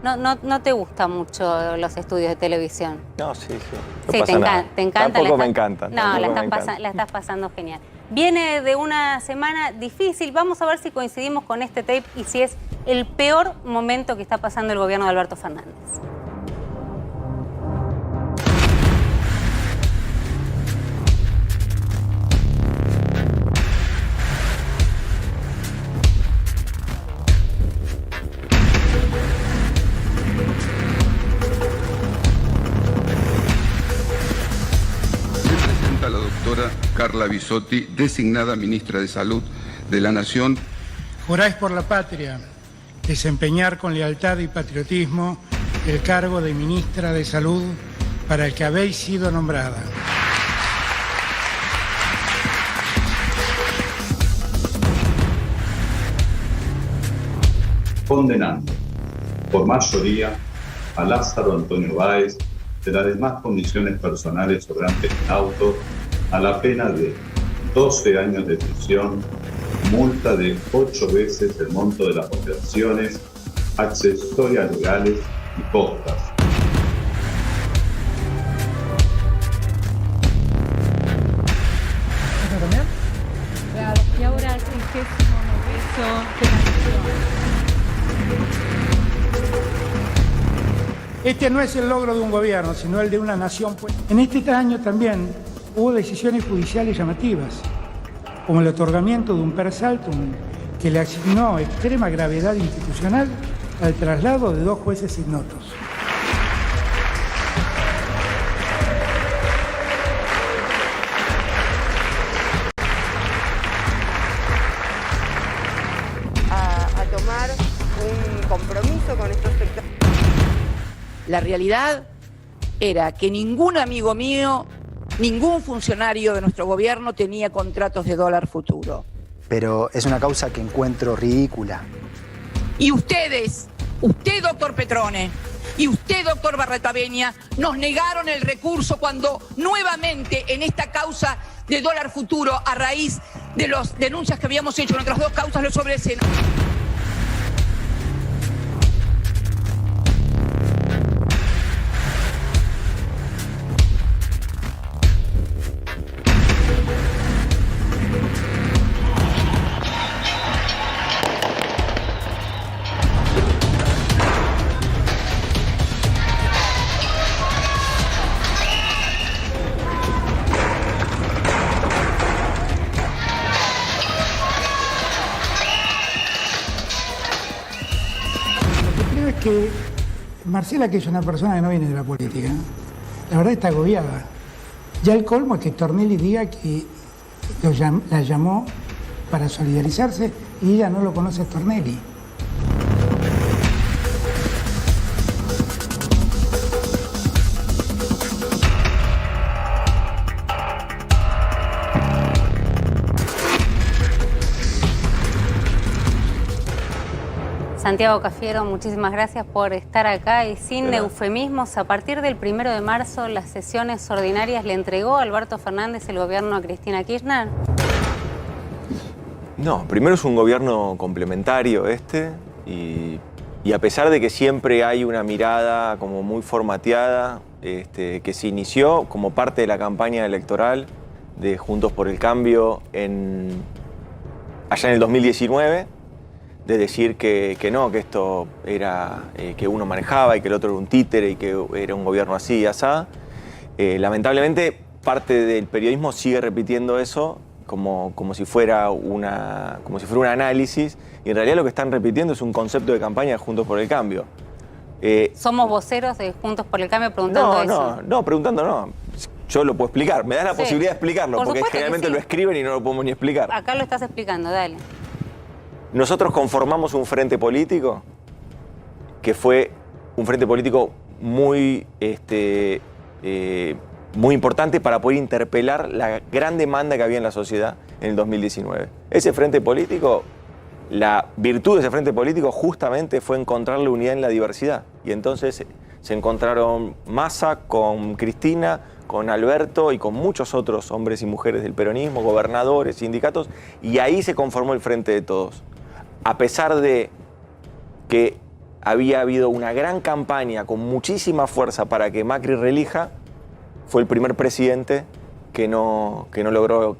No te gustan mucho los estudios de televisión. No, sí. Sí, te encanta. Tampoco me encantan. No, la estás pasando genial. Viene de una semana difícil. Vamos a ver si coincidimos con este tape y si es el peor momento que está pasando el gobierno de Alberto Fernández. La doctora Carla Bisotti, designada ministra de Salud de la Nación. Juráis por la patria desempeñar con lealtad y patriotismo el cargo de ministra de Salud para el que habéis sido nombrada. Condenando por mayoría a Lázaro Antonio Báez de las demás condiciones personales sobrantes en auto a la pena de 12 años de prisión, multa de 8 veces el monto de las operaciones, accesorias legales y costas. Claro, y ahora el 69º de la nación. Este no es el logro de un gobierno, sino el de una nación. En este año también hubo decisiones judiciales llamativas, como el otorgamiento de un per saltum que le asignó extrema gravedad institucional al traslado de 2 jueces ignotos. A tomar un compromiso con estos sectores. La realidad era que ningún amigo mío, ningún funcionario de nuestro gobierno tenía contratos de dólar futuro. Pero es una causa que encuentro ridícula. Y ustedes, usted, doctor Petrone, y usted, doctor Barretaveña, nos negaron el recurso cuando nuevamente en esta causa de dólar futuro, a raíz de las denuncias que habíamos hecho en otras 2 causas, lo sobreseen. Que Marcela, que es una persona que no viene de la política, la verdad está agobiada. Ya el colmo es que Stornelli diga que la llamó para solidarizarse y ella no lo conoce a Stornelli. Santiago Cafiero, muchísimas gracias por estar acá y sin eufemismos. A partir del 1 de marzo, las sesiones ordinarias le entregó a Alberto Fernández el gobierno a Cristina Kirchner. No, primero es un gobierno complementario y a pesar de que siempre hay una mirada como muy formateada, que se inició como parte de la campaña electoral de Juntos por el Cambio allá en el 2019, de decir que no, que esto era que uno manejaba y que el otro era un títere y que era un gobierno así y asá. Lamentablemente, parte del periodismo sigue repitiendo eso como si fuera un análisis, y en realidad lo que están repitiendo es un concepto de campaña de Juntos por el Cambio. ¿Somos voceros de Juntos por el Cambio preguntando eso? No, preguntando no. Yo lo puedo explicar, me das la posibilidad de explicarlo, porque generalmente lo escriben y no lo podemos ni explicar. Acá lo estás explicando, dale. Nosotros conformamos un frente político que fue un frente político muy, muy importante para poder interpelar la gran demanda que había en la sociedad en el 2019. Ese frente político, la virtud de ese frente político justamente fue encontrar la unidad en la diversidad. Y entonces se encontraron Massa con Cristina, con Alberto y con muchos otros hombres y mujeres del peronismo, gobernadores, sindicatos, y ahí se conformó el Frente de Todos. A pesar de que había habido una gran campaña con muchísima fuerza para que Macri reelija, fue el primer presidente que no logró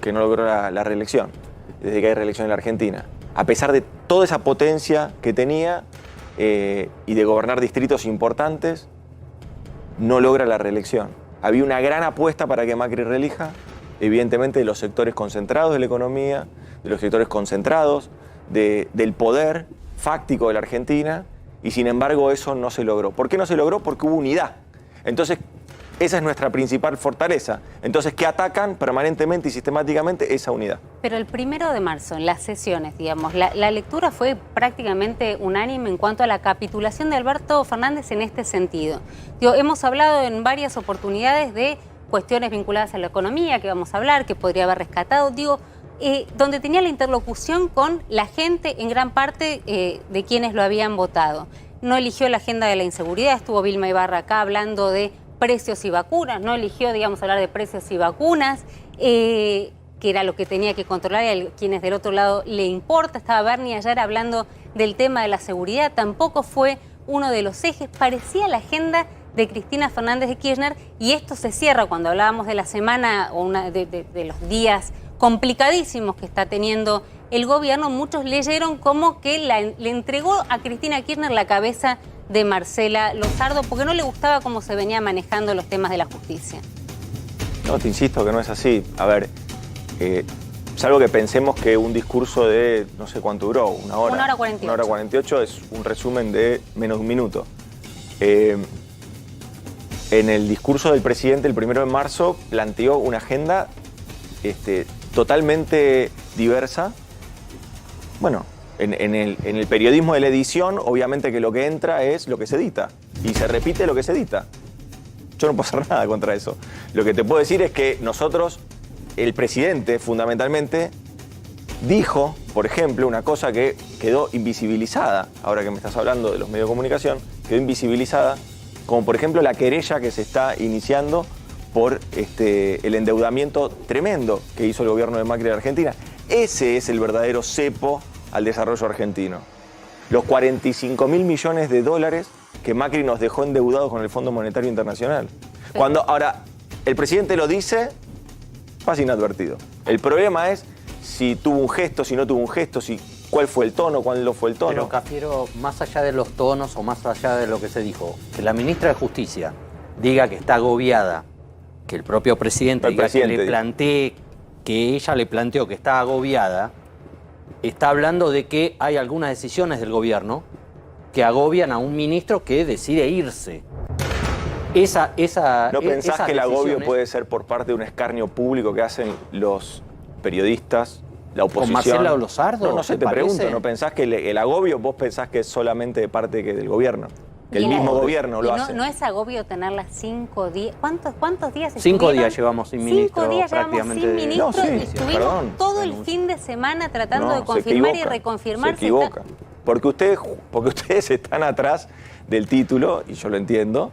la reelección, desde que hay reelección en la Argentina. A pesar de toda esa potencia que tenía y de gobernar distritos importantes, no logra la reelección. Había una gran apuesta para que Macri reelija, evidentemente de los sectores concentrados de la economía, de los sectores concentrados del poder fáctico de la Argentina, y sin embargo eso no se logró. ¿Por qué no se logró? Porque hubo unidad. Entonces, esa es nuestra principal fortaleza. Entonces, ¿qué atacan permanentemente y sistemáticamente? Esa unidad. Pero el 1 de marzo, en las sesiones, digamos, la lectura fue prácticamente unánime en cuanto a la capitulación de Alberto Fernández en este sentido. Digo, hemos hablado en varias oportunidades de cuestiones vinculadas a la economía, que vamos a hablar, que podría haber rescatado, digo, donde tenía la interlocución con la gente, en gran parte de quienes lo habían votado. No eligió la agenda de la inseguridad, estuvo Vilma Ibarra acá hablando de precios y vacunas, no eligió, digamos, hablar de precios y vacunas, que era lo que tenía que controlar y a quienes del otro lado le importa. Estaba Bernie ayer hablando del tema de la seguridad, tampoco fue uno de los ejes. Parecía la agenda de Cristina Fernández de Kirchner, y esto se cierra cuando hablábamos de la semana o de los días complicadísimos que está teniendo el gobierno. Muchos leyeron como que le entregó a Cristina Kirchner la cabeza de Marcela Lozardo porque no le gustaba cómo se venía manejando los temas de la justicia. No, te insisto que no es así. A ver, salvo que pensemos que un discurso de no sé cuánto duró, una hora. 1 hora 48. 1 hora 48 es un resumen de menos de un minuto. En el discurso del presidente el 1 de marzo planteó una agenda totalmente diversa. Bueno, en el periodismo de la edición, obviamente que lo que entra es lo que se edita. Y se repite lo que se edita. Yo no puedo hacer nada contra eso. Lo que te puedo decir es que nosotros, el presidente fundamentalmente, dijo, por ejemplo, una cosa que quedó invisibilizada, ahora que me estás hablando de los medios de comunicación, quedó invisibilizada, como por ejemplo la querella que se está iniciando por el endeudamiento tremendo que hizo el gobierno de Macri de Argentina. Ese es el verdadero cepo al desarrollo argentino. Los 45.000 millones de dólares que Macri nos dejó endeudados con el Fondo Monetario Internacional. Cuando ahora el presidente lo dice, pasa inadvertido. El problema es si tuvo un gesto, si no tuvo un gesto, cuál fue el tono, cuál no fue el tono. Pero Cafiero, más allá de los tonos o más allá de lo que se dijo, que la ministra de Justicia diga que está agobiada, que el propio presidente diga que le plantee, que ella le planteó que está agobiada, está hablando de que hay algunas decisiones del gobierno que agobian a un ministro que decide irse. ¿No pensás que el agobio puede ser por parte de un escarnio público que hacen los periodistas, la oposición? ¿Con Marcela Lozardo? No sé, te pregunto, ¿no pensás que el agobio vos pensás que es solamente de parte del gobierno? Que el mismo gobierno lo hace. ¿No es agobio tenerla 5 días? ¿Cuántos días estuvieron? 5 días llevamos sin ministro. 5 días llevamos sin ministro y estuvimos todo el fin de semana tratando de confirmar y reconfirmar. Se equivoca. Porque ustedes están atrás del título, y yo lo entiendo,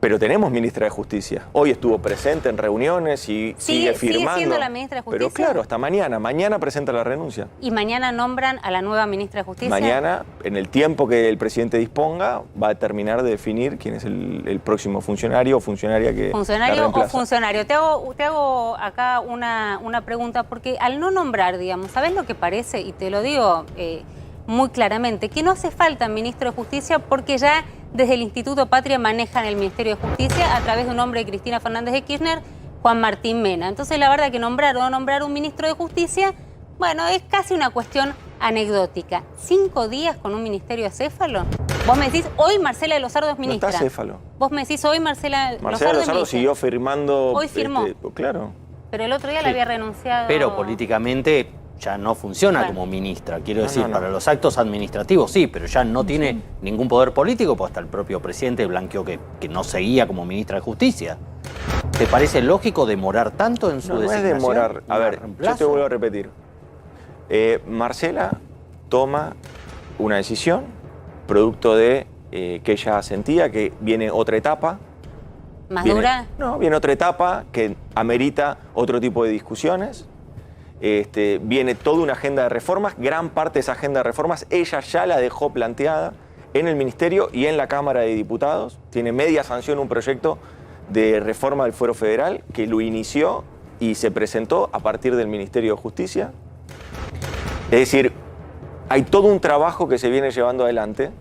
pero tenemos ministra de Justicia. Hoy estuvo presente en reuniones y sigue firmando. ¿Sigue siendo la ministra de Justicia? Pero claro, hasta mañana. Mañana presenta la renuncia. ¿Y mañana nombran a la nueva ministra de Justicia? Mañana, en el tiempo que el presidente disponga, va a terminar de definir quién es el próximo funcionario o funcionaria que ¿Funcionario la reemplaza. o funcionario? Te hago acá una pregunta, porque al no nombrar, digamos, ¿sabés lo que parece? Y te lo digo muy claramente, que no hace falta ministro de Justicia porque ya desde el Instituto Patria manejan el Ministerio de Justicia a través de un hombre de Cristina Fernández de Kirchner, Juan Martín Mena. Entonces la verdad que nombrar o no nombrar un ministro de Justicia, bueno, es casi una cuestión anecdótica. 5 días con un ministerio acéfalo. Vos me decís, hoy Marcela Lozardo es ministra. No está acéfalo. Vos me decís, hoy Marcela Lozardo siguió firmando. Hoy firmó. Claro. Pero el otro día le había renunciado. Pero políticamente ya no funciona como ministra. Quiero decir, para los actos administrativos sí, pero ya no tiene ningún poder político, pues hasta el propio presidente blanqueó que no seguía como ministra de Justicia. ¿Te parece lógico demorar tanto en su designación? No es demorar. A ver, yo te vuelvo a repetir. Marcela toma una decisión producto de que ella sentía que viene otra etapa. ¿Más dura? No, viene otra etapa que amerita otro tipo de discusiones. viene toda una agenda de reformas. Gran parte de esa agenda de reformas ella ya la dejó planteada en el Ministerio y en la Cámara de Diputados. Tiene media sanción un proyecto de reforma del Fuero Federal que lo inició y se presentó a partir del Ministerio de Justicia. Es decir, hay todo un trabajo que se viene llevando adelante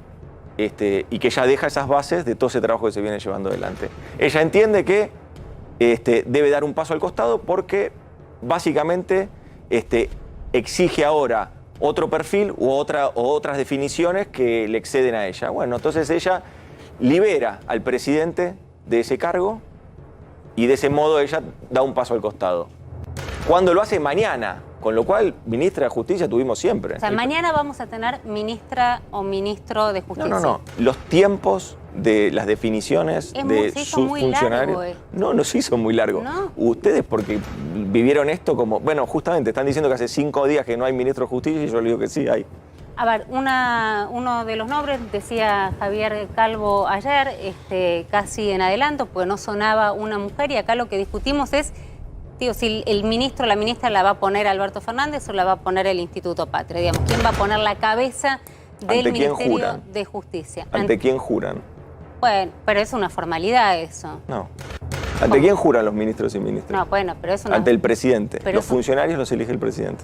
y que ya deja esas bases de todo ese trabajo que se viene llevando adelante. Ella entiende que debe dar un paso al costado porque básicamente exige ahora otro perfil u otras definiciones que le exceden a ella. Bueno, entonces ella libera al presidente de ese cargo y de ese modo ella da un paso al costado. Cuando lo hace mañana, con lo cual ministra de Justicia tuvimos siempre. O sea, mañana vamos a tener ministra o ministro de Justicia. No. Los tiempos de las definiciones de sus funcionarios. No se hizo muy largo. ¿No? Ustedes porque vivieron esto como... Bueno, justamente están diciendo que hace 5 días que no hay ministro de Justicia y yo le digo que sí hay. A ver, uno de los nombres, decía Javier Calvo ayer, casi en adelanto, pues no sonaba una mujer y acá lo que discutimos es, si el ministro o la ministra la va a poner Alberto Fernández o la va a poner el Instituto Patria, digamos, ¿quién va a poner la cabeza del Ministerio de Justicia? ¿Ante quién juran? Bueno, pero es una formalidad eso. No. ¿Ante quién juran los ministros y ministras? No, bueno, pero eso no. Ante el presidente. Los funcionarios los elige el presidente.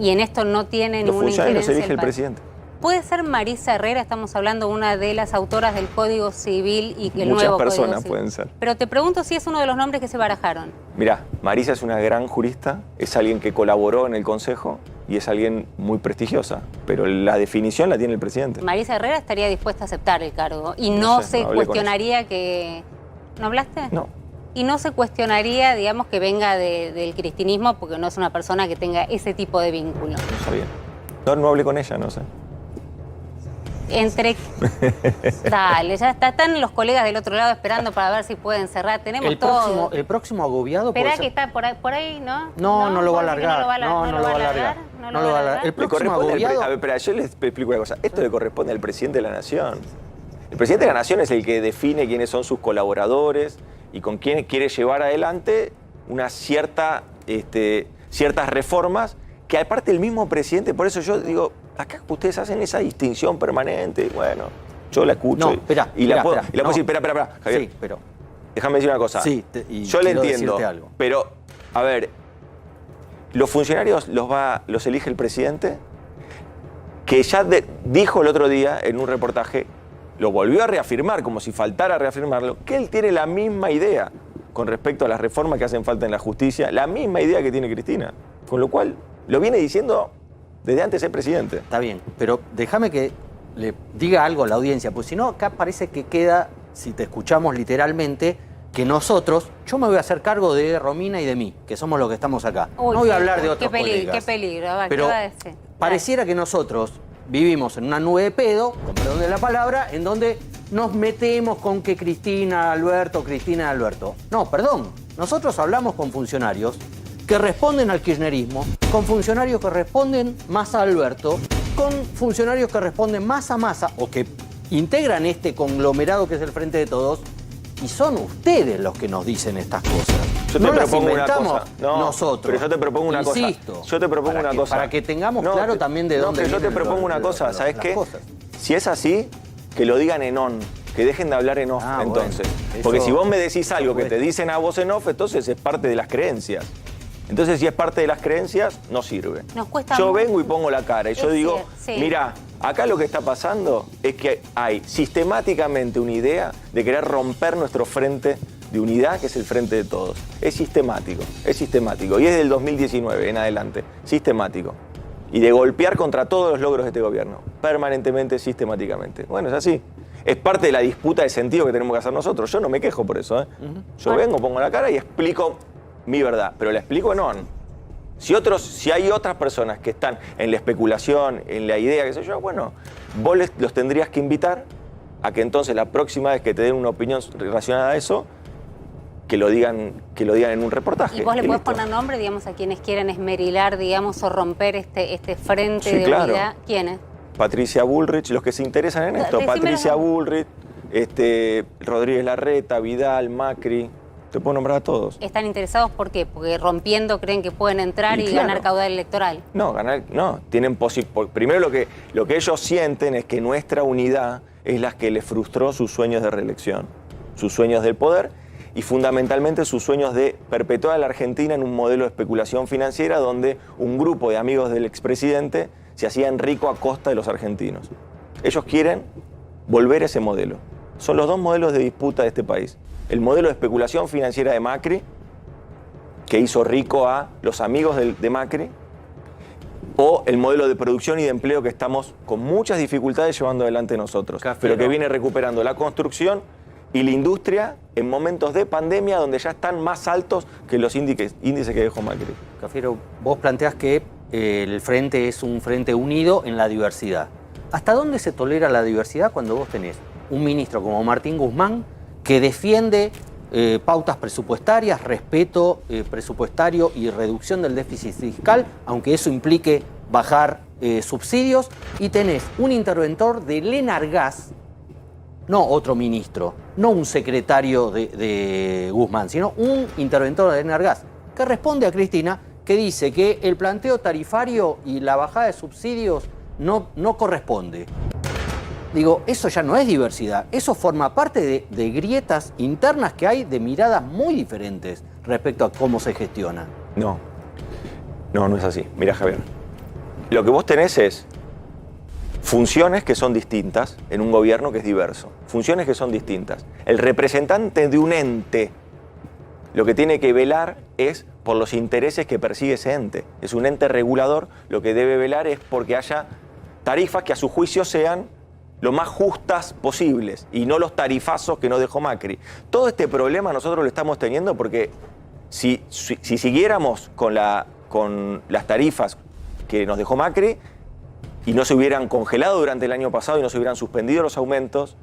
Y en esto no tiene ninguna injerencia. Los funcionarios los elige el presidente. ¿Puede ser Marisa Herrera? Estamos hablando de una de las autoras del Código Civil y el nuevo Código Civil. Muchas personas pueden ser. Pero te pregunto si es uno de los nombres que se barajaron. Mirá, Marisa es una gran jurista, es alguien que colaboró en el Consejo y es alguien muy prestigiosa, pero la definición la tiene el presidente. Marisa Herrera estaría dispuesta a aceptar el cargo y no se cuestionaría que... ¿No hablaste? No. Y no se cuestionaría, digamos, que venga del cristinismo porque no es una persona que tenga ese tipo de vínculo. No sabía. No hablé con ella, no sé. Dale, ya están los colegas del otro lado esperando para ver si pueden cerrar. Tenemos todo. El próximo agobiado Esperá que está por ahí, ¿no? No lo va a alargar. No lo va a alargar. El próximo agobiado... A ver, espera, yo les explico una cosa. Esto le corresponde al presidente de la Nación. El presidente de la Nación es el que define quiénes son sus colaboradores y con quién quiere llevar adelante una ciertas reformas que aparte el mismo presidente, por eso yo digo, acá ustedes hacen esa distinción permanente, y bueno, yo la escucho y la puedo decir, espera, Javier, sí, pero déjame decir una cosa, yo le entiendo, pero a ver, los funcionarios los elige el presidente, que ya dijo el otro día en un reportaje, lo volvió a reafirmar, como si faltara reafirmarlo, que él tiene la misma idea con respecto a las reformas que hacen falta en la justicia, la misma idea que tiene Cristina. Con lo cual, lo viene diciendo desde antes de ser presidente. Está bien, pero déjame que le diga algo a la audiencia, pues si no, acá parece que queda, si te escuchamos literalmente, que nosotros, yo me voy a hacer cargo de Romina y de mí, que somos los que estamos acá. Uy, no voy a hablar de otros colegas. Qué peligro, pero ¿qué va a decir? Pareciera que nosotros vivimos en una nube de pedo, con perdón de la palabra, en donde nos metemos con que Cristina Alberto. No, perdón. Nosotros hablamos con funcionarios que responden al kirchnerismo, con funcionarios que responden más a Alberto, con funcionarios que responden más a Massa, o que integran este conglomerado que es el Frente de Todos, y son ustedes los que nos dicen estas cosas. Yo te propongo una cosa. Nosotros. Pero yo te propongo una cosa. Insisto. Yo te propongo una cosa. Para que tengamos claro también de dónde vienen. Pero yo te propongo una cosa, ¿sabes qué? Si es así, que lo digan en on. Que dejen de hablar en off, entonces. Bueno, porque si vos me decís algo que te dicen a vos en off, entonces es parte de las creencias. Entonces, si es parte de las creencias, no sirve. Yo vengo y pongo la cara y yo digo, mira, acá lo que está pasando es que hay sistemáticamente una idea de querer romper nuestro frente de unidad, que es el Frente de Todos. Es sistemático. Y es desde el 2019 en adelante, sistemático. Y de golpear contra todos los logros de este gobierno, permanentemente, sistemáticamente. Bueno, es así. Es parte de la disputa de sentido que tenemos que hacer nosotros. Yo no me quejo por eso, ¿eh? Yo vengo, pongo la cara y explico mi verdad, pero la explico en on. Si hay otras personas que están en la especulación, en la idea, qué sé yo, bueno, vos los tendrías que invitar a que entonces la próxima vez que te den una opinión relacionada a eso, que lo digan en un reportaje. ¿Y vos le podés poner nombre, digamos, a quienes quieren esmerilar, digamos, o romper este frente de unidad? ¿Quiénes? Patricia Bullrich, los que se interesan en esto. Patricia Bullrich, Rodríguez Larreta, Vidal, Macri. Te puedo nombrar a todos. ¿Están interesados por qué? Porque rompiendo creen que pueden entrar y claro, ganar caudal electoral. No, tienen primero lo que ellos sienten es que nuestra unidad es la que les frustró sus sueños de reelección, sus sueños del poder y fundamentalmente sus sueños de perpetuar a la Argentina en un modelo de especulación financiera donde un grupo de amigos del expresidente se hacían rico a costa de los argentinos. Ellos quieren volver a ese modelo. Son los dos modelos de disputa de este país. El modelo de especulación financiera de Macri, que hizo rico a los amigos de Macri, o el modelo de producción y de empleo que estamos con muchas dificultades llevando adelante nosotros, pero que viene recuperando la construcción y la industria en momentos de pandemia donde ya están más altos que los índices que dejó Macri. Cafiero, vos planteás que el frente es un frente unido en la diversidad. ¿Hasta dónde se tolera la diversidad cuando vos tenés un ministro como Martín Guzmán que defiende pautas presupuestarias, respeto presupuestario y reducción del déficit fiscal, aunque eso implique bajar subsidios, y tenés un interventor de Lenargaz, no otro ministro, no un secretario de Guzmán, sino un interventor de Lenargaz, que responde a Cristina, que dice que el planteo tarifario y la bajada de subsidios no corresponde. Digo, eso ya no es diversidad, eso forma parte de grietas internas que hay de miradas muy diferentes respecto a cómo se gestiona. No es así. Mira, Javier, lo que vos tenés es funciones que son distintas en un gobierno que es diverso. Funciones que son distintas. El representante de un ente lo que tiene que velar es por los intereses que persigue ese ente. Es un ente regulador, lo que debe velar es porque haya tarifas que a su juicio sean lo más justas posibles y no los tarifazos que nos dejó Macri. Todo este problema nosotros lo estamos teniendo porque si siguiéramos con las tarifas que nos dejó Macri y no se hubieran congelado durante el año pasado y no se hubieran suspendido los aumentos,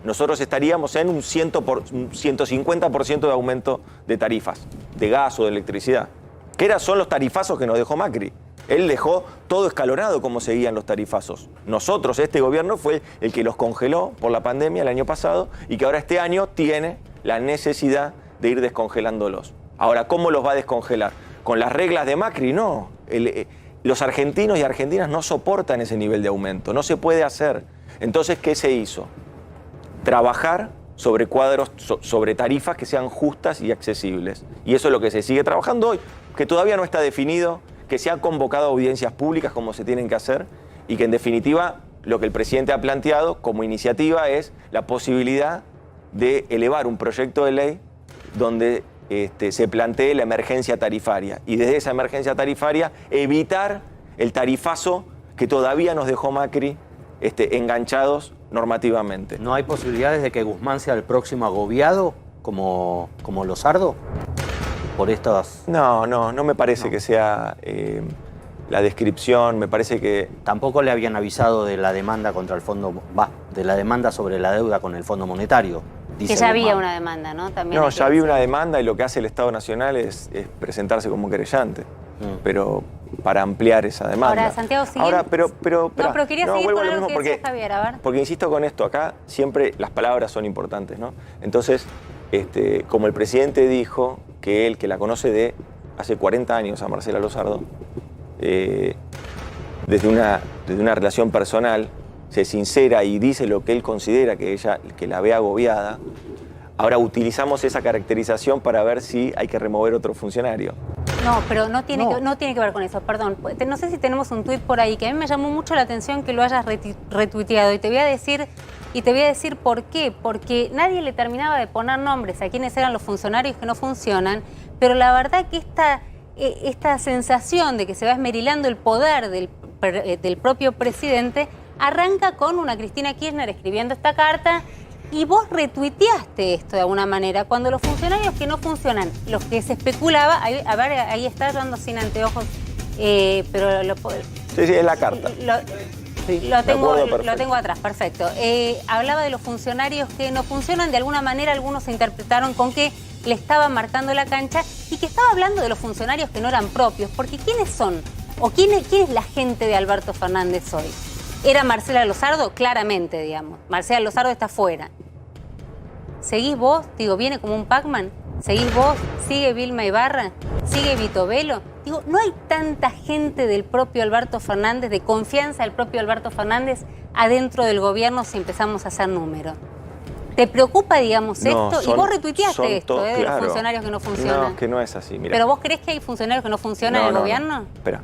nosotros estaríamos en un 150% de aumento de tarifas, de gas o de electricidad. Que son los tarifazos que nos dejó Macri. Él dejó todo escalonado como seguían los tarifazos. Nosotros, este gobierno, fue el que los congeló por la pandemia el año pasado y que ahora este año tiene la necesidad de ir descongelándolos. Ahora, ¿cómo los va a descongelar? ¿Con las reglas de Macri? No. Los argentinos y argentinas no soportan ese nivel de aumento. No se puede hacer. Entonces, ¿qué se hizo? Trabajar sobre cuadros, sobre tarifas que sean justas y accesibles. Y eso es lo que se sigue trabajando hoy, que todavía no está definido, que se han convocado audiencias públicas como se tienen que hacer y que en definitiva lo que el presidente ha planteado como iniciativa es la posibilidad de elevar un proyecto de ley donde se plantee la emergencia tarifaria y desde esa emergencia tarifaria evitar el tarifazo que todavía nos dejó Macri enganchados normativamente. ¿No hay posibilidades de que Guzmán sea el próximo agobiado como Lozardo? Por estas... No me parece que sea la descripción, me parece que... Tampoco le habían avisado de la demanda contra el fondo, de la demanda sobre la deuda con el Fondo Monetario. Que ya había una demanda, ¿no? También no, ya había una demanda y lo que hace el Estado Nacional es presentarse como querellante, pero para ampliar esa demanda. Ahora, Santiago, pero quería seguir con algo que decía Javier, a ver. Porque insisto con esto, acá siempre las palabras son importantes, ¿no? Entonces, como el presidente dijo que él, que la conoce de hace 40 años a Marcela Lozardo, desde una relación personal, se sincera y dice lo que él considera que la ve agobiada, ahora utilizamos esa caracterización para ver si hay que remover otro funcionario. No, pero no tiene que ver con eso, perdón. No sé si tenemos un tuit por ahí que a mí me llamó mucho la atención que lo hayas retuiteado y te voy a decir por qué. Porque nadie le terminaba de poner nombres a quiénes eran los funcionarios que no funcionan, pero la verdad que esta sensación de que se va esmerilando el poder del propio presidente arranca con una Cristina Kirchner escribiendo esta carta y vos retuiteaste esto de alguna manera, cuando los funcionarios que no funcionan, los que se especulaba, a ver, ahí está, yo ando sin anteojos, pero lo puedo... Sí, es la carta. Lo tengo atrás, perfecto. Hablaba de los funcionarios que no funcionan, de alguna manera algunos se interpretaron con que le estaban marcando la cancha y que estaba hablando de los funcionarios que no eran propios, porque ¿quiénes son? ¿O quién es la gente de Alberto Fernández hoy? ¿Era Marcela Lozardo? Claramente, digamos. Marcela Lozardo está fuera. ¿Seguís vos? Digo, ¿viene como un Pac-Man? seguís vos, sigue Vilma Ibarra, sigue Vito Velo. Digo, no hay tanta gente del propio Alberto Fernández, de confianza del propio Alberto Fernández adentro del gobierno si empezamos a hacer números. ¿Te preocupa, digamos, esto? Y vos retuiteaste esto, de los funcionarios que no funcionan. No, que no es así, mira. ¿Pero vos crees que hay funcionarios que no funcionan en el gobierno? No. Espera.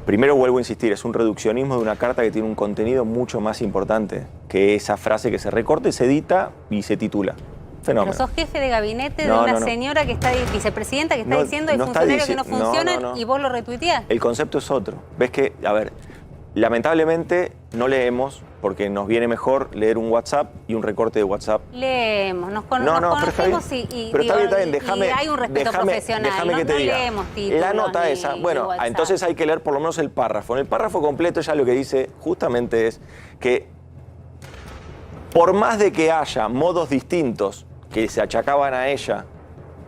Primero vuelvo a insistir, es un reduccionismo de una carta que tiene un contenido mucho más importante que esa frase que se recorta y se edita y se titula. Fenómeno. Pero sos jefe de gabinete de una señora que está, vicepresidenta, que está diciendo hay funcionarios que no funcionan y vos lo retuiteás. El concepto es otro. Ves que, a ver, lamentablemente no leemos porque nos viene mejor leer un WhatsApp y un recorte de WhatsApp. Leemos, nos conocemos pero está bien, déjame, y hay un respeto profesional. Déjame que te diga. Leemos títulos, la nota esa, bueno, entonces hay que leer por lo menos el párrafo. En el párrafo completo ya lo que dice justamente es que por más de que haya modos distintos que se achacaban a ella,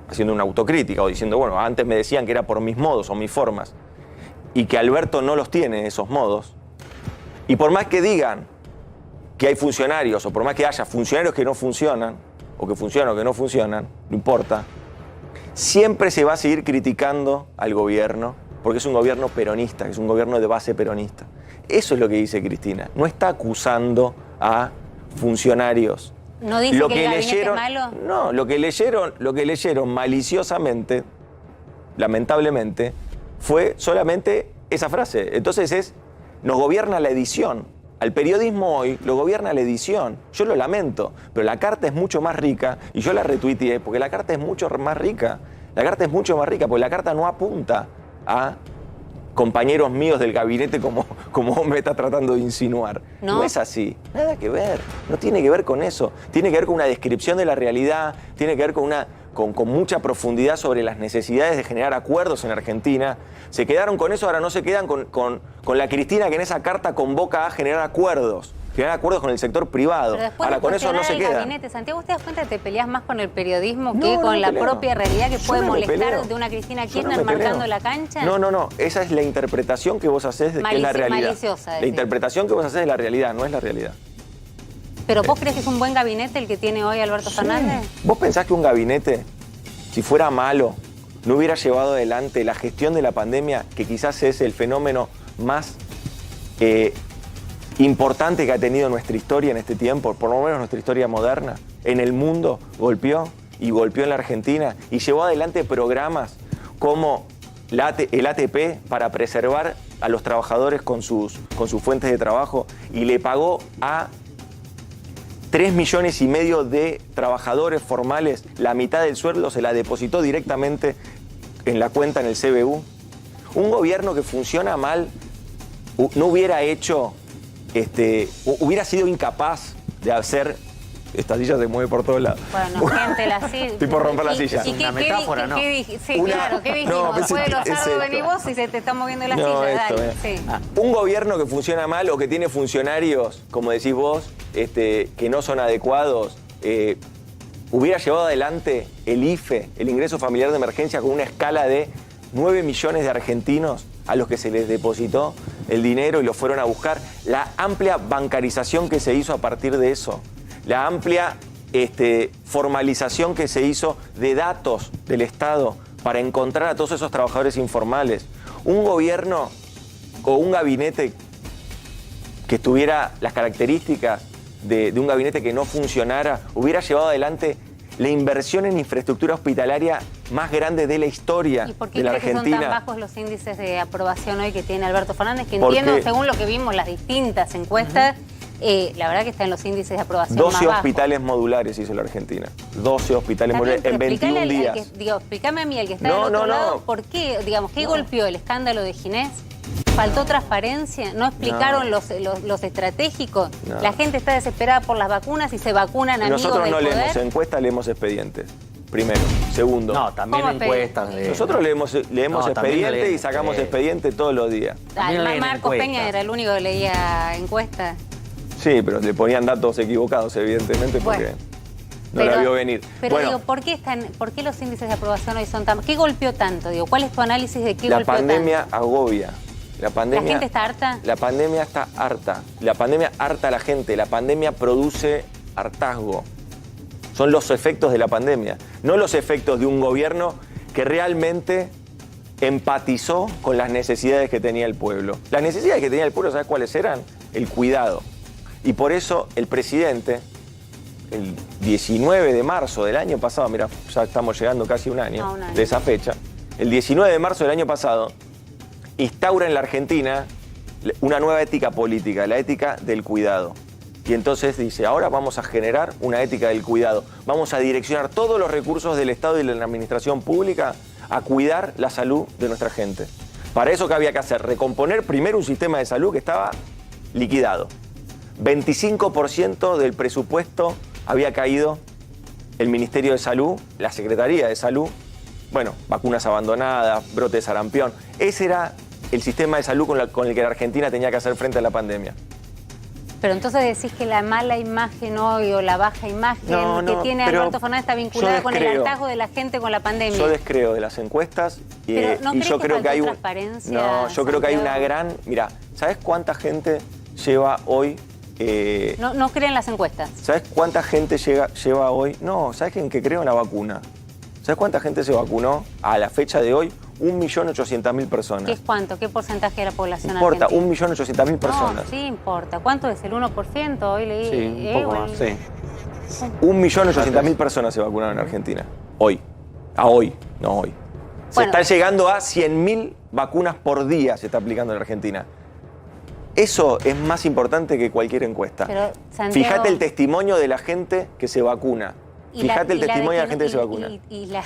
haciendo una autocrítica o diciendo, bueno, antes me decían que era por mis modos o mis formas, y que Alberto no los tiene, esos modos, y por más que digan que hay funcionarios, o por más que haya funcionarios que no funcionan, o que funcionan o que no funcionan, no importa, siempre se va a seguir criticando al gobierno, porque es un gobierno peronista, es un gobierno de base peronista. Eso es lo que dice Cristina. No está acusando a funcionarios. ¿No dice lo que el gabinete es malo? No, lo que leyeron maliciosamente, lamentablemente, fue solamente esa frase. Entonces nos gobierna la edición. Al periodismo hoy lo gobierna la edición. Yo lo lamento, pero la carta es mucho más rica y yo la retuiteé porque la carta es mucho más rica. La carta es mucho más rica porque la carta no apunta a compañeros míos del gabinete como vos me estás tratando de insinuar. No es así. Nada que ver. No tiene que ver con eso. Tiene que ver con una descripción de la realidad, tiene que ver con mucha profundidad sobre las necesidades de generar acuerdos en Argentina. Se quedaron con eso, ahora no se quedan con la Cristina que en esa carta convoca a generar acuerdos con el sector privado. Ahora con eso no se queda. Santiago, ¿te das cuenta que te peleás más con el periodismo que con la propia realidad que puede molestar de una Cristina Kirchner marcando la cancha? No. Esa es la interpretación que vos hacés de que es la realidad. Maliciosa, la interpretación que vos hacés de la realidad, no es la realidad. ¿Pero vos crees que es un buen gabinete el que tiene hoy Alberto Fernández? ¿Vos pensás que un gabinete, si fuera malo, no hubiera llevado adelante la gestión de la pandemia, que quizás es el fenómeno más importante que ha tenido nuestra historia en este tiempo, por lo menos nuestra historia moderna, en el mundo golpeó en la Argentina y llevó adelante programas como el ATP para preservar a los trabajadores con sus fuentes de trabajo y le pagó a 3,5 millones de trabajadores formales, la mitad del sueldo se la depositó directamente en la cuenta en el CBU. Un gobierno que funciona mal no hubiera hecho, hubiera sido incapaz de hacer. Esta silla se mueve por todos lados. Bueno, gente, la silla. Estoy por romper la silla. ¿Y una metáfora, no? Sí, claro, ¿qué dijimos? No, después de los sábados venís vos y se te está moviendo la silla. Dale, sí. Un gobierno que funciona mal o que tiene funcionarios, como decís vos, que no son adecuados, hubiera llevado adelante el IFE, el ingreso familiar de emergencia, con una escala de 9 millones de argentinos a los que se les depositó el dinero y lo fueron a buscar. La amplia bancarización que se hizo a partir de eso. La amplia formalización que se hizo de datos del Estado para encontrar a todos esos trabajadores informales. Un gobierno o un gabinete que tuviera las características de un gabinete que no funcionara, hubiera llevado adelante la inversión en infraestructura hospitalaria más grande de la historia de la Argentina. ¿Y por qué crees que son tan bajos los índices de aprobación hoy que tiene Alberto Fernández? Que entiendo, según lo que vimos, las distintas encuestas, la verdad que está en los índices de aprobación 12 más bajos. Hospitales modulares hizo la Argentina. 12 hospitales modulares en 21 días. Explícame a mí, el que está del otro lado, ¿por qué? Digamos, ¿qué golpeó el escándalo de Ginés? ¿Faltó transparencia? ¿No explicaron los estratégicos? No. La gente está desesperada por las vacunas y se vacunan amigos del poder. Nosotros no leemos encuestas, leemos expedientes. Primero. Segundo. No, también encuestas. Nosotros leemos expedientes y sacamos expedientes todos los días. Marcos Peña era el único que leía encuestas. Sí, pero le ponían datos equivocados, evidentemente, porque no la vio venir. Pero digo, ¿por qué los índices de aprobación hoy son tan... ¿Qué golpeó tanto? Digo, ¿cuál es tu análisis de qué golpeó tanto? La pandemia agobia. ¿La gente está harta? La pandemia está harta. La pandemia harta a la gente. La pandemia produce hartazgo. son los efectos de la pandemia, no los efectos de un gobierno que realmente empatizó con las necesidades que tenía el pueblo. Las necesidades que tenía el pueblo, ¿sabes cuáles eran? El cuidado. Y por eso el presidente, el 19 de marzo del año pasado, mira, ya estamos llegando casi un año de esa fecha, el 19 de marzo del año pasado, instaura en la Argentina una nueva ética política, la ética del cuidado. Y entonces dice, ahora vamos a generar una ética del cuidado. Vamos a direccionar todos los recursos del Estado y de la administración pública a cuidar la salud de nuestra gente. Para eso, ¿qué había que hacer? Recomponer primero un sistema de salud que estaba liquidado. 25% del presupuesto había caído el Ministerio de Salud, la Secretaría de Salud. Bueno, vacunas abandonadas, brote de sarampión. Ese era el sistema de salud con el que la Argentina tenía que hacer frente a la pandemia. Pero entonces decís que la mala imagen hoy o la baja imagen que tiene Alberto Fernández está vinculada con el hartazgo de la gente con la pandemia. Yo descreo de las encuestas y yo creo que hay transparencia. No, yo creo que hay una gran. Mira, ¿sabes cuánta gente lleva hoy? No creen las encuestas. ¿Sabes cuánta gente lleva hoy? No, ¿sabes en qué creo? En la vacuna. ¿Sabes cuánta gente se vacunó a la fecha de hoy? 1.800.000 personas. ¿Qué es cuánto? ¿Qué porcentaje de la población argentina? Importa, argentina? 1.800.000 personas. No, sí importa. ¿Cuánto es? ¿El 1%? Hoy leí. Sí, un poco más. Sí. 1.800.000 personas se vacunaron en Argentina. Hoy. No hoy. Se está llegando a 100.000 vacunas por día, se está aplicando en Argentina. Eso es más importante que cualquier encuesta. Pero, Santiago, fíjate el testimonio de la gente que se vacuna. Fíjate el testimonio de la gente que se vacuna. Y la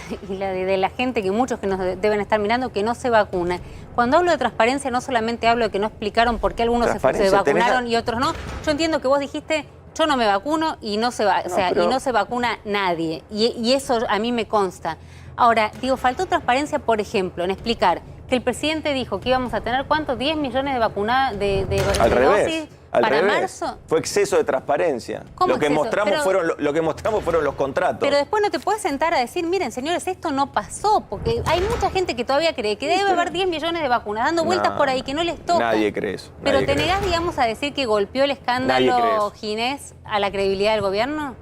de la gente, que muchos que nos deben estar mirando, que no se vacuna. Cuando hablo de transparencia, no solamente hablo de que no explicaron por qué algunos se vacunaron y otros no. Yo entiendo que vos dijiste, yo no me vacuno y no se vacuna nadie. Y eso a mí me consta. Ahora, digo, faltó transparencia, por ejemplo, en explicar que el presidente dijo que íbamos a tener, ¿cuánto? 10 millones de vacunadas de dosis para marzo. Fue exceso de transparencia. Lo que mostramos fueron los contratos. Pero después no te puedes sentar a decir, miren, señores, esto no pasó, porque hay mucha gente que todavía cree que debe haber 10 millones de vacunas dando vueltas por ahí que no les toca. Nadie cree eso. Pero ¿te negás, digamos, a decir que golpeó el escándalo Ginés a la credibilidad del gobierno?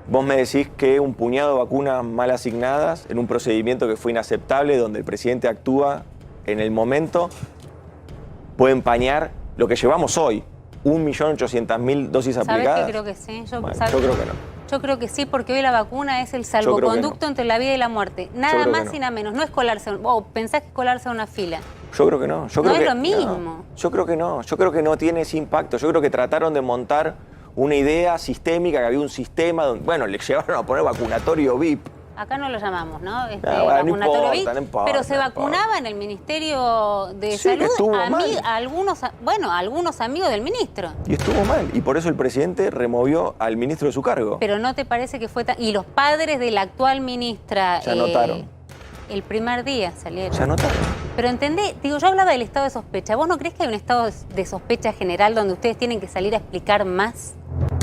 Vos me decís que un puñado de vacunas mal asignadas en un procedimiento que fue inaceptable, donde el presidente actúa en el momento, puede empañar lo que llevamos hoy, 1.800.000 dosis aplicadas. ¿Sabés que creo que sí? Yo creo que no. Yo creo que sí, porque hoy la vacuna es el salvoconducto entre la vida y la muerte. Nada más y nada menos. No es colarse, pensás que es colarse a una fila. Yo creo que no. No es lo mismo. Yo creo que no. Yo creo que no tiene ese impacto. Yo creo que trataron de montar una idea sistémica, que había un sistema donde, bueno, le llevaron a poner vacunatorio VIP. Acá no lo llamamos, ¿no? Vacunatorio VIP, no importa, pero se vacunaba en el Ministerio de Salud a algunos amigos del ministro. Y estuvo mal, y por eso el presidente removió al ministro de su cargo. Pero ¿no te parece que fue tan...? Y los padres de la actual ministra... Ya notaron. El primer día salieron. Ya notaron. Pero entendé, digo, yo hablaba del estado de sospecha. ¿Vos no crees que hay un estado de sospecha general donde ustedes tienen que salir a explicar más?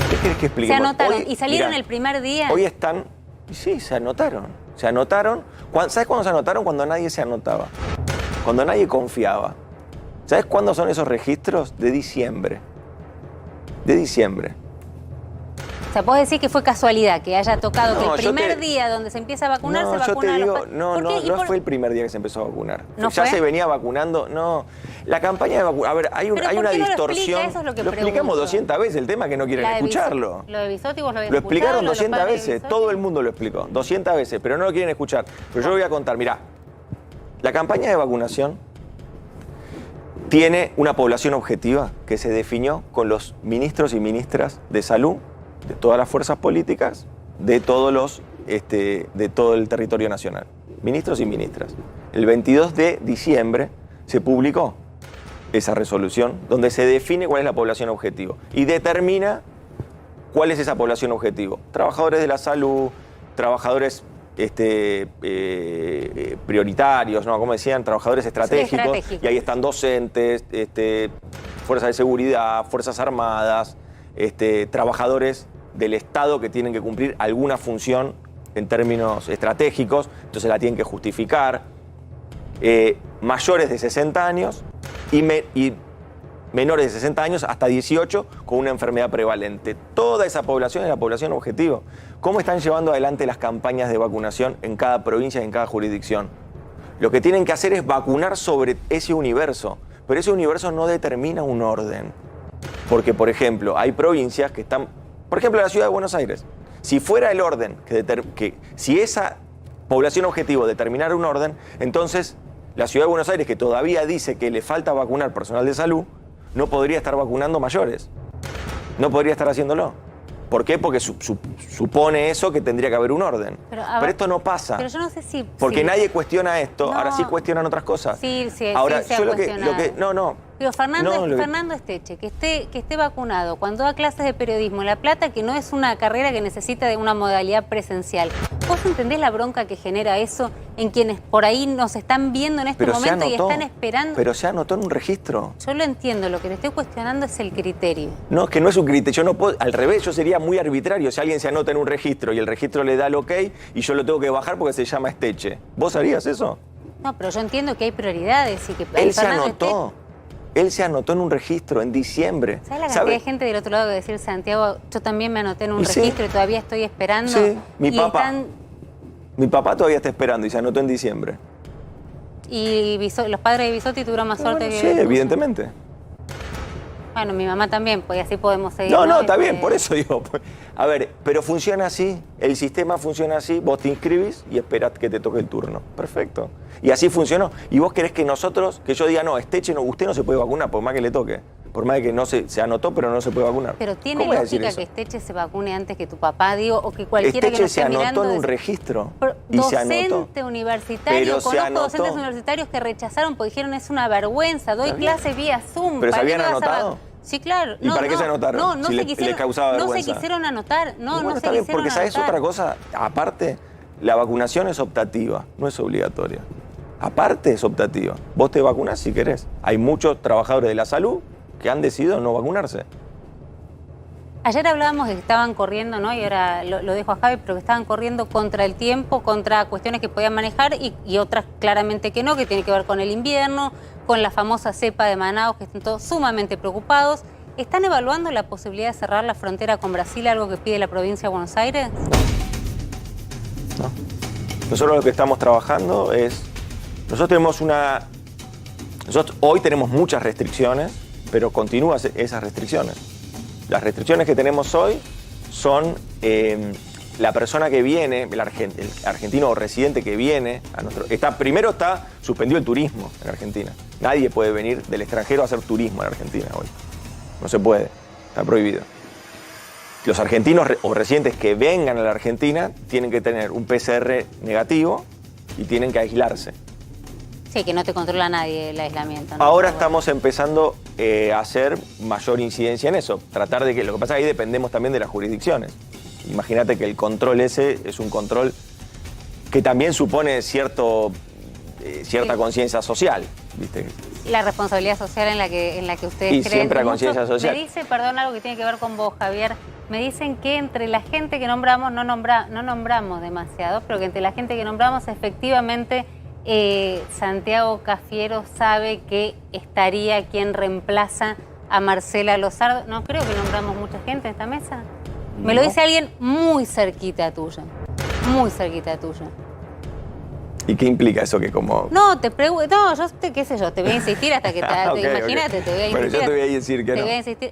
¿Qué querés que expliquemos? Se anotaron y salieron el primer día. Hoy están... Sí, se anotaron. Se anotaron. ¿Sabes cuándo se anotaron? Cuando nadie se anotaba. Cuando nadie confiaba. ¿Sabes cuándo son esos registros? De diciembre. De diciembre. O sea, vos decís que fue casualidad que haya tocado que el primer día donde se empieza a vacunar se vacuna a los no fue el primer día que se empezó a vacunar. ¿No ya fue? Se venía vacunando. No, la campaña de vacunación. A ver, hay una distorsión. Eso es lo que lo explicamos 200 veces, el tema es que no quieren escucharlo. Lo de Bisotti vos lo habías Lo explicaron escuchado, 200 veces, todo el mundo lo explicó, 200 veces, pero no lo quieren escuchar. Pero yo lo voy a contar, mirá, la campaña de vacunación tiene una población objetiva que se definió con los ministros y ministras de salud de todas las fuerzas políticas, de todo el territorio nacional. Ministros y ministras. El 22 de diciembre se publicó esa resolución donde se define cuál es la población objetivo y determina cuál es esa población objetivo. Trabajadores de la salud, trabajadores prioritarios, ¿no? Como decían, trabajadores estratégicos. Y ahí están docentes, fuerzas de seguridad, fuerzas armadas, trabajadores del Estado que tienen que cumplir alguna función en términos estratégicos, entonces la tienen que justificar, mayores de 60 años y menores de 60 años hasta 18 con una enfermedad prevalente. Toda esa población es la población objetivo. ¿Cómo están llevando adelante las campañas de vacunación en cada provincia y en cada jurisdicción? Lo que tienen que hacer es vacunar sobre ese universo, pero ese universo no determina un orden. Porque, por ejemplo, hay provincias que están, por ejemplo, la ciudad de Buenos Aires. Si fuera el orden, si esa población objetivo determinara un orden, entonces la ciudad de Buenos Aires, que todavía dice que le falta vacunar personal de salud, no podría estar vacunando mayores. No podría estar haciéndolo. ¿Por qué? Porque supone eso que tendría que haber un orden. Pero esto no pasa. Pero yo no sé si... Porque nadie cuestiona esto, ahora sí cuestionan otras cosas. Sí, ahora, sí se ha cuestionado. Pero Fernando Esteche, que esté vacunado, cuando da clases de periodismo en La Plata, que no es una carrera que necesita de una modalidad presencial. ¿Vos entendés la bronca que genera eso en quienes por ahí nos están viendo en este momento y están esperando? Pero se anotó en un registro. Yo lo entiendo, lo que te estoy cuestionando es el criterio. No, es que no es un criterio. Yo no puedo, al revés, yo sería muy arbitrario si alguien se anota en un registro y el registro le da el ok y yo lo tengo que bajar porque se llama Esteche. ¿Vos harías eso? No, pero yo entiendo que hay prioridades y que... Él se anotó. Él se anotó en un registro en diciembre. ¿Sabes la cantidad de gente del otro lado que decir, Santiago, yo también me anoté en un registro y todavía estoy esperando? Sí, mi papá todavía está esperando y se anotó en diciembre. ¿Y los padres de Bisotti tuvieron más suerte que...? Sí, evidentemente. Bueno, mi mamá también, pues así podemos seguir. No, está bien, por eso digo. A ver, pero funciona así, el sistema funciona así, vos te inscribís y esperás que te toque el turno. Perfecto. Y así funcionó. Y vos querés que yo diga, no, Esteche, usted no se puede vacunar, por más que le toque. Por más de que no se anotó, pero no se puede vacunar. Pero tiene lógica que Esteche se vacune antes que tu papá, digo, o que cualquiera que nos esté mirando... Esteche se anotó en un registro y docente universitario, conozco docentes universitarios que rechazaron porque dijeron es una vergüenza, doy clases vía Zoom. ¿Pero se habían anotado? Sí, claro. ¿Y para qué se anotaron? No, si se quisieron, les causaba vergüenza. No se quisieron anotar. No se está bien, quisieron porque anotar. ¿sabes otra cosa? Aparte, la vacunación es optativa, no es obligatoria. Aparte es optativa. Vos te vacunás si querés. Hay muchos trabajadores de la salud que han decidido no vacunarse. Ayer hablábamos de que estaban corriendo, ¿no? Y ahora lo dejo a Javi, pero que estaban corriendo contra el tiempo, contra cuestiones que podían manejar y otras claramente que no, que tiene que ver con el invierno, con la famosa cepa de Manaus, que están todos sumamente preocupados. ¿Están evaluando la posibilidad de cerrar la frontera con Brasil, algo que pide la provincia de Buenos Aires? No. Nosotros lo que estamos trabajando es... Nosotros hoy tenemos muchas restricciones, pero continúan esas restricciones. Las restricciones que tenemos hoy son la persona que viene, el argentino o residente que viene a nuestro... Primero está suspendido el turismo en Argentina. Nadie puede venir del extranjero a hacer turismo en Argentina hoy. No se puede, está prohibido. Los argentinos o residentes que vengan a la Argentina tienen que tener un PCR negativo y tienen que aislarse. Sí, que no te controla nadie el aislamiento, ¿no? Ahora estamos empezando a hacer mayor incidencia en eso. Tratar de que... Lo que pasa es que ahí dependemos también de las jurisdicciones. Imagínate que el control ese es un control que también supone cierta conciencia social, ¿viste? La responsabilidad social en la que ustedes y creen. Y siempre la conciencia social. Me dice, perdón, algo que tiene que ver con vos, Javier. Me dicen que entre la gente que nombramos, no nombramos demasiado, pero que entre la gente que nombramos efectivamente... Santiago Cafiero sabe que estaría quien reemplaza a Marcela Lozardo. No creo que nombramos mucha gente en esta mesa. Me lo dice alguien muy cerquita tuya. Muy cerquita tuya. ¿Y qué implica eso? Que como... No, te pregunto... No, qué sé yo, te voy a insistir hasta que imagínate, te voy a insistir. Bueno, yo te voy a decir que no. Te voy a insistir.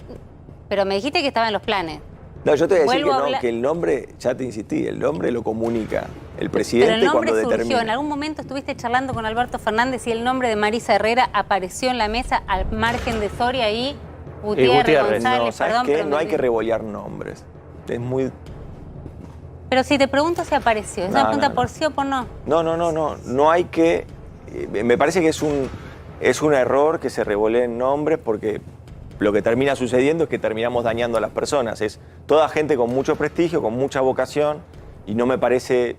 Pero me dijiste que estaba en los planes. No, yo te voy a decir que no, que el nombre, ya te insistí, el nombre lo comunica el presidente cuando determina. Pero el nombre surgió, en algún momento estuviste charlando con Alberto Fernández y el nombre de Marisa Herrera apareció en la mesa al margen de Soria y Gutiérrez. González, no, ¿sabes qué? No hay que revolear nombres. Es muy... Pero si te pregunto si apareció, ¿es una pregunta por sí o por no? No hay que... Me parece que es un error que se revoleen nombres porque... Lo que termina sucediendo es que terminamos dañando a las personas. Es toda gente con mucho prestigio, con mucha vocación, y no me parece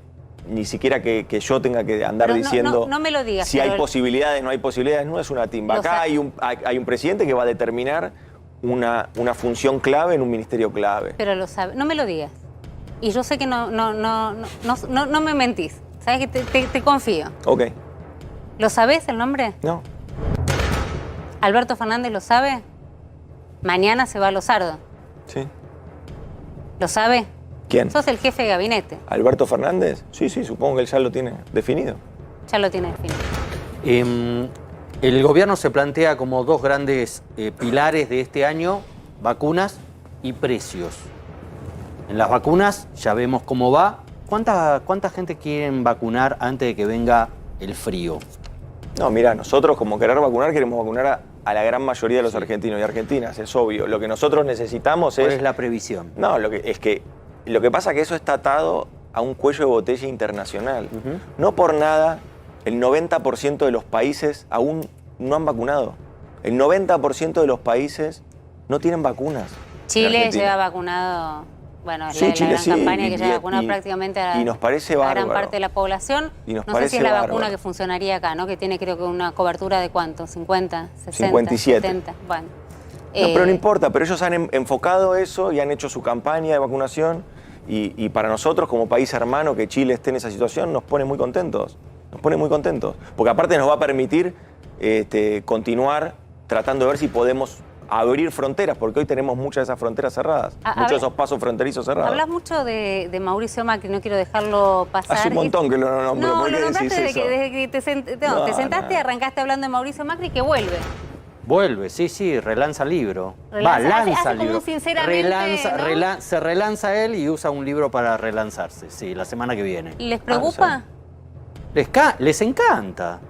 ni siquiera que yo tenga que andar diciendo no me lo digas, si hay posibilidades, no hay posibilidades. No es una timba. Acá hay un presidente que va a determinar una función clave en un ministerio clave. Pero lo sabe. No me lo digas. Y yo sé que no me mentís. ¿Sabes que te confío? Ok. ¿Lo sabés el nombre? No. ¿Alberto Fernández lo sabe? Mañana se va a Losardo. Sí. ¿Lo sabe? ¿Quién? Sos el jefe de gabinete. ¿Alberto Fernández? Sí, supongo que él ya lo tiene definido. Ya lo tiene definido. El gobierno se plantea como dos grandes pilares de este año: vacunas y precios. En las vacunas ya vemos cómo va. ¿Cuánta gente quieren vacunar antes de que venga el frío? No, mira, nosotros como querer vacunar queremos vacunar a la gran mayoría de los argentinos y argentinas, es obvio. Lo que nosotros necesitamos es... ¿Cuál es la previsión? No, lo que pasa es que eso está atado a un cuello de botella internacional. No por nada, el 90% de los países aún no han vacunado. El 90% de los países no tienen vacunas. Chile lleva vacunado... Bueno, sí, la Chile, gran sí, campaña que ya vacuna prácticamente a nos parece la gran parte de la población. No sé si es la vacuna que funcionaría acá, ¿no? Que tiene creo que una cobertura de ¿cuánto? ¿50? ¿60? 57. 70. Bueno. No, pero no importa, pero ellos han enfocado eso y han hecho su campaña de vacunación y para nosotros como país hermano que Chile esté en esa situación nos pone muy contentos. Nos pone muy contentos. Porque aparte nos va a permitir continuar tratando de ver si podemos abrir fronteras, porque hoy tenemos muchas de esas fronteras cerradas, muchos de esos pasos fronterizos cerrados. Hablas mucho de Mauricio Macri, no quiero dejarlo pasar. Hace un montón que lo nombro. No, ¿Por qué lo nombraste decís eso? desde que te sentaste y arrancaste hablando de Mauricio Macri, que vuelve. Vuelve, sí, relanza libro. Lanza el libro. Se relanza él y usa un libro para relanzarse, sí, la semana que viene. ¿Les preocupa? Les encanta.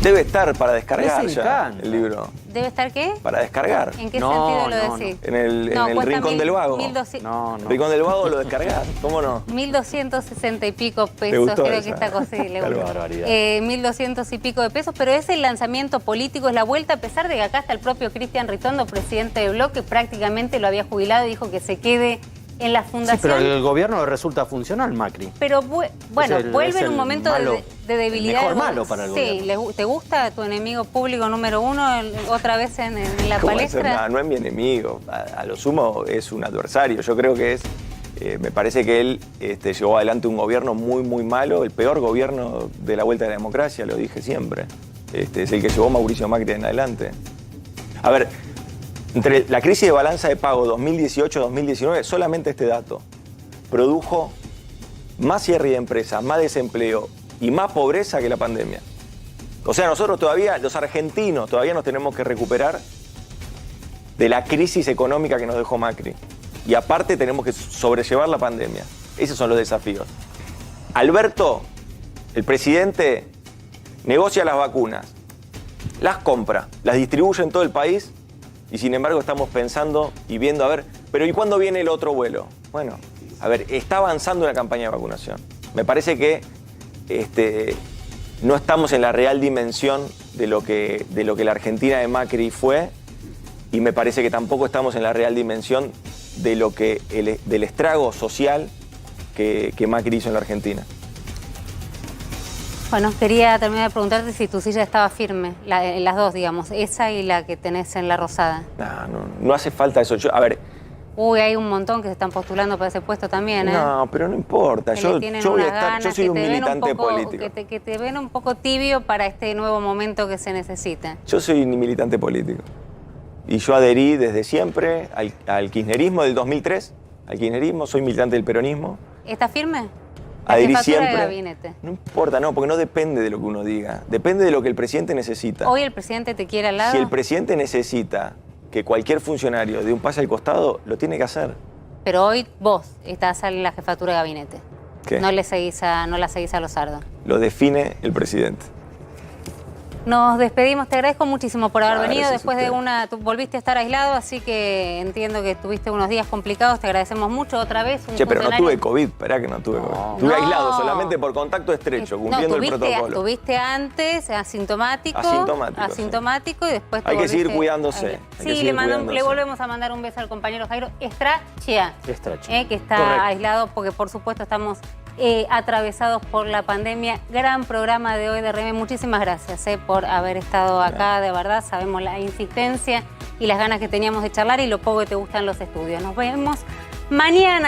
Debe estar para descargar ya el libro. ¿Debe estar qué? Para descargar. ¿En qué sentido lo decís? En el Rincón del Vago. Rincón del Vago lo descargar, ¿cómo no? 1.260 y pico pesos, creo esa? que esta cosa le barbaridad. 1.200 y pico de pesos, pero es el lanzamiento político, es la vuelta, a pesar de que acá está el propio Cristian Ritondo, presidente de Bloque, prácticamente lo había jubilado y dijo que se quede en la fundación. Sí, pero el gobierno le resulta funcional, Macri. Pero bueno, vuelve en un momento de debilidad. Mejor malo para el gobierno. Sí, ¿te gusta tu enemigo público número uno otra vez en la palestra? No es mi enemigo, a lo sumo es un adversario. Yo creo que me parece que él llevó adelante un gobierno muy, muy malo, el peor gobierno de la vuelta de la democracia, lo dije siempre. Es el que llevó Mauricio Macri en adelante. A ver, entre la crisis de balanza de pago 2018-2019, solamente este dato produjo más cierre de empresas, más desempleo y más pobreza que la pandemia. O sea, nosotros todavía, los argentinos, todavía nos tenemos que recuperar de la crisis económica que nos dejó Macri. Y aparte tenemos que sobrellevar la pandemia. Esos son los desafíos. Alberto, el presidente, negocia las vacunas, las compra, las distribuye en todo el país. Y sin embargo estamos pensando y viendo, a ver, pero ¿y cuándo viene el otro vuelo? Bueno, a ver, está avanzando una campaña de vacunación. Me parece que no estamos en la real dimensión de lo que la Argentina de Macri fue y me parece que tampoco estamos en la real dimensión de lo que del estrago social que Macri hizo en la Argentina. Bueno, quería terminar de preguntarte si tu silla estaba firme, las dos, digamos, esa y la que tenés en la Rosada. No hace falta eso. A ver. Uy, hay un montón que se están postulando para ese puesto también, ¿eh? No, pero no importa. Yo soy un militante político. Que te ven un poco tibio para este nuevo momento que se necesita. Yo soy un militante político. Y yo adherí desde siempre al kirchnerismo del 2003. Al kirchnerismo, soy militante del peronismo. ¿Está firme? Adherí siempre. De gabinete. No importa, porque no depende de lo que uno diga. Depende de lo que el presidente necesita. ¿Hoy el presidente te quiere al lado? Si el presidente necesita que cualquier funcionario dé un pase al costado, lo tiene que hacer. Pero hoy vos estás en la jefatura de gabinete. ¿Qué? No la seguís a Losardo. Lo define el presidente. Nos despedimos, te agradezco muchísimo por haber venido. Después de tú volviste a estar aislado, así que entiendo que tuviste unos días complicados, te agradecemos mucho otra vez. Pero no tuve COVID, esperá que no tuve COVID. Estuve aislado solamente por contacto estrecho, cumpliendo el protocolo. Tuviste antes asintomático y después hay que seguir cuidándose. Sí, le volvemos a mandar un beso al compañero Jairo Estrachia, que está aislado porque por supuesto estamos atravesados por la pandemia. Gran programa de hoy de REME. Muchísimas gracias por haber estado acá, de verdad. Sabemos la insistencia y las ganas que teníamos de charlar y lo poco que te gustan los estudios. Nos vemos mañana.